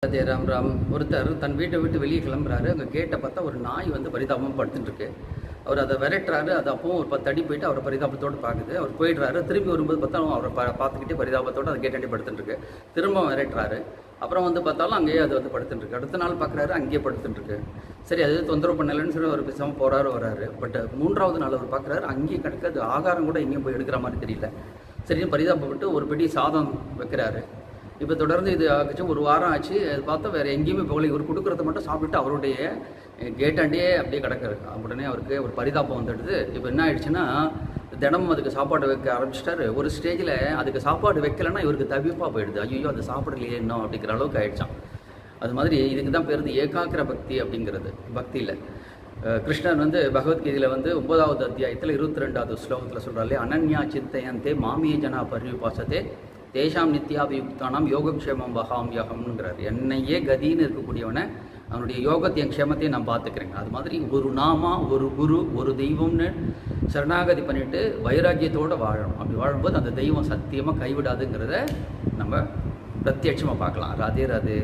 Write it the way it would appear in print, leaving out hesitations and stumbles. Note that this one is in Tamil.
அதே ராம் ராம். ஒருத்தர் தன் வீட்டை விட்டு வெளியே கிளம்புறாரு. அங்கே கேட்டை பார்த்தா ஒரு நாய் வந்து பரிதாபமாக படுத்துட்டு இருக்கு. அவர் அதை விரட்டுறாரு. அது அப்பவும் ஒரு 10 அடி போயிட்டு அவரை பரிதாபத்தோடு பார்க்குது. அவர் போயிடுறாரு. திரும்பி வரும்போது பார்த்தாலும் அவரை பார்த்துக்கிட்டே பரிதாபத்தோடு அது கேட்டாண்டி படுத்துட்டு இருக்கு. திரும்ப விரட்டுறாரு. அப்புறம் வந்து பார்த்தாலும் அங்கேயே அது வந்து படுத்துட்டு இருக்கு. அடுத்த நாள் பார்க்குறாரு, அங்கேயே படுத்துட்டு இருக்கு. சரி, அது தொந்தரவு பண்ணலைன்னு சொல்லி அவர் பேசாமல் போகிறாரு வராரு. பட் 3வது நாள் அவர் பார்க்குறாரு, அங்கேயே கிடக்கு. அது ஆகாரம் கூட எங்கேயும் போய் எடுக்கிற மாதிரி தெரியல. சரின்னு பரிதாபப்பட்டு ஒரு பெட்டி சாதம் வைக்கிறாரு. இப்போ தொடர்ந்து இது ஆச்சு. ஒரு வாரம் ஆச்சு. அது பார்த்தா வேறு எங்கேயுமே போகலை. இவர் கொடுக்குறத மட்டும் சாப்பிட்டு அவருடைய கேட்டாண்டியே அப்படியே கிடக்காரு. உடனே அவருக்கு ஒரு பரிதாபம் வந்துடுது. இப்போ என்ன ஆயிடுச்சுன்னா, தினமும் அதுக்கு சாப்பாடு வைக்க ஆரம்பிச்சிட்டாரு. ஒரு ஸ்டேஜில் அதுக்கு சாப்பாடு வைக்கலைன்னா இவருக்கு தவிப்பாக போயிடுது. ஐயோ, அது சாப்பிடலையே இன்னும் அப்படிங்கிற அளவுக்கு ஆயிடுச்சான். அது மாதிரி இதுக்கு தான் பேர் ஏகாக்கிர பக்தி அப்படிங்கிறது. பக்தியில் கிருஷ்ணன் வந்து பகவத்கீதையில் வந்து 9வது அத்தியாயத்தில் 22வது ஸ்லோகத்தில் சொல்கிறாலே, அனன்யா சித்தையந்தே மாமிய ஜனா பரிபாசத்தே தேஷாம் நித்யாபியுக்தானாம் யோகக்ஷேமம் வகாம்யகம்ங்கிறார். என்னையே கதின்னு இருக்கக்கூடியவனை அவனுடைய யோகத்தையும் க்ஷேமத்தையும் நான் பார்த்துக்கிறேங்க. அது மாதிரி ஒரு நாமா, ஒரு குரு, ஒரு தெய்வம்னு சரணாகதி பண்ணிவிட்டு வைராக்கியத்தோடு வாழணும். அப்படி வாழும்போது அந்த தெய்வம் சத்தியமாக கைவிடாதுங்கிறத நம்ம பிரத்யட்சமாக பார்க்கலாம். ராதே ராதே.